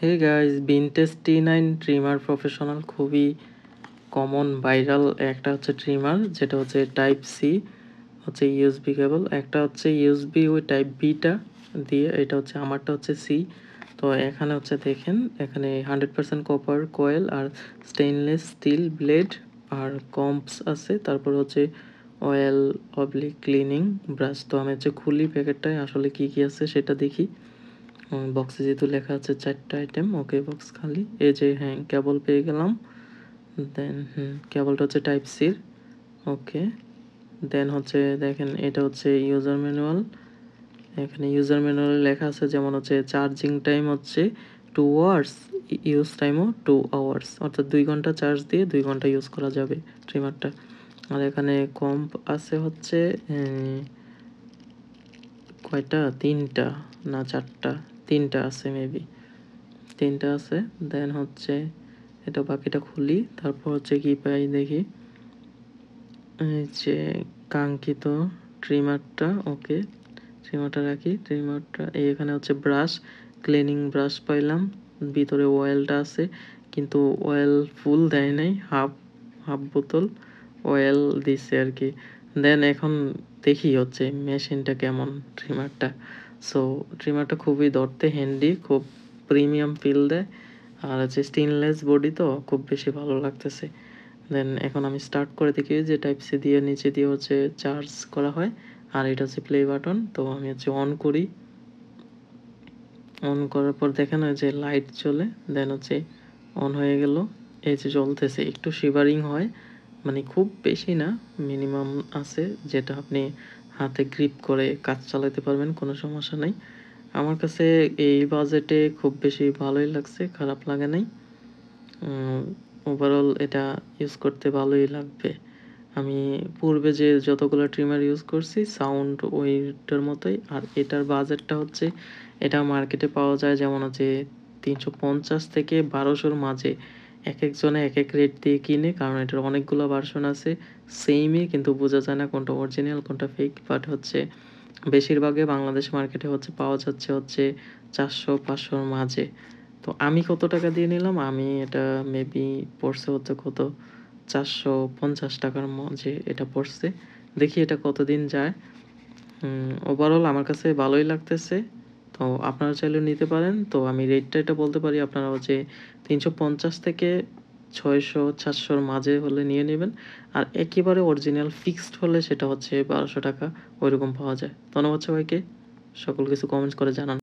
হে guys, vintage T9 trimmer professional খুবই common viral একটা হচ্ছে ট্রিমার, যেটা হচ্ছে টাইপ সি হচ্ছে ইউএসবি কেবল, একটা হচ্ছে ইউএসবি ওই টাইপ বিটা দিয়ে, এটা হচ্ছে আমারটা হচ্ছে সি। তো এখানে হচ্ছে দেখেন, এখানে 100% কপার কয়েল আর স্টেইনলেস স্টিল ব্লেড আর কম্পস আছে, তারপর হচ্ছে অয়েল অবলিক ক্লিনিং ব্রাশ। তো আমি হচ্ছে খুলি প্যাকেটটায় আসলে কি কি আছে সেটা দেখি। বক্সে যেহেতু লেখা আছে 4টা আইটেম, ওকে বক্স খালি। এই যে হ্যাঁ, কেবল পেয়ে গেলাম। দেন কেবলটা হচ্ছে টাইপ সির, ওকে। দেন হচ্ছে দেখেন, এটা হচ্ছে ইউজার ম্যানুয়াল। এখানে ইউজার ম্যানুয়ালে লেখা আছে যেমন হচ্ছে চার্জিং টাইম হচ্ছে 2 আওয়ার্স, ইউজ টাইমও 2 আওয়ার্স, অর্থাৎ 2 ঘন্টা চার্জ দিয়ে 2 ঘন্টা ইউজ করা যাবে ট্রিমারটা। আর এখানে কম্প আছে হচ্ছে কয়টা, 3টা না 4টা, 3টা আছে মেবি, 3টা আছে। দেন হচ্ছে এটা, বাকিটা খুলি, তারপর হচ্ছে কি পাই দেখি। এই যে কাঙ্ক্ষিত ট্রিমারটা, ওকে ট্রিমারটা রাখি। ট্রিমারটা এখানে হচ্ছে ব্রাশ, ক্লিনিং ব্রাশ পাইলাম। ভিতরে অয়েলটা আছে, কিন্তু অয়েল ফুল দেয় নাই, হাফ হাফ বোতল অয়েল দিছে আর কি। দেন এখন দেখি হচ্ছে মেশিনটা কেমন, ট্রিমারটা। সো ট্রিমারটা খুবই ধরতে হ্যান্ডি, খুব প্রিমিয়াম ফিল দেয়, আর হচ্ছে স্টেনলেস বডি, তো খুব বেশি ভালো লাগতেছে। দেন এখন আমি স্টার্ট করে দেখি যে টাইপ সি দিয়ে নিচে দিয়ে হচ্ছে চার্জ করা হয়, আর এটা হচ্ছে প্লে বাটন। তো আমি হচ্ছে অন করি, অন করার পর দেখেন ওই যে লাইট জ্বলে, দেন হচ্ছে অন হয়ে গেল। এই যে জ্বলতেছে, একটু শিভারিং হয়, মানে খুব বেশি না, মিনিমাম আছে, যেটা আপনি হাতে গ্রিপ করে কাজ চালাতে পারবেন, কোনো সমস্যা নাই। আমার কাছে এই বাজেটে খুব বেশি ভালোই লাগছে, খারাপ লাগে নাই। ওভারঅল এটা ইউজ করতে ভালোই লাগবে। আমি পূর্বে যে যতগুলো ট্রিমার ইউজ করছি সাউন্ড ওইটার মতোই। আর এটার বাজেটটা হচ্ছে, এটা মার্কেটে পাওয়া যায় যেমন হচ্ছে 350 থেকে 1200-র মাঝে। এক একজনে এক এক রেট দিয়ে কিনে, কারণ এটার অনেকগুলো ভার্সন আছে সেমই, কিন্তু বোঝা যায় না কোনটা অরিজিনাল কোনটা ফেক। বাট হচ্ছে বেশিরভাগে বাংলাদেশ মার্কেটে হচ্ছে পাওয়া যাচ্ছে হচ্ছে 400-500-র মাঝে। তো আমি কত টাকা দিয়ে নিলাম, আমি এটা মেবি পড়ছে হচ্ছে কত, 450 টাকার মাঝে এটা পড়ছে। দেখি এটা কতদিন যায়। ওভারঅল আমার কাছে ভালোই লাগতেছে। তো আপনারা চাইলেও নিতে পারেন। তো আমি রেটটা এটা বলতে পারি, আপনারা হচ্ছে 350 থেকে 600-700-র মাঝে হলে নিয়ে নেবেন। আর একেবারে অরিজিনাল ফিক্সড হলে সেটা হচ্ছে 1200 টাকা, ওইরকম পাওয়া যায়। ধন্যবাদ সবাইকে, সকল কিছু কমেন্টস করে জানান।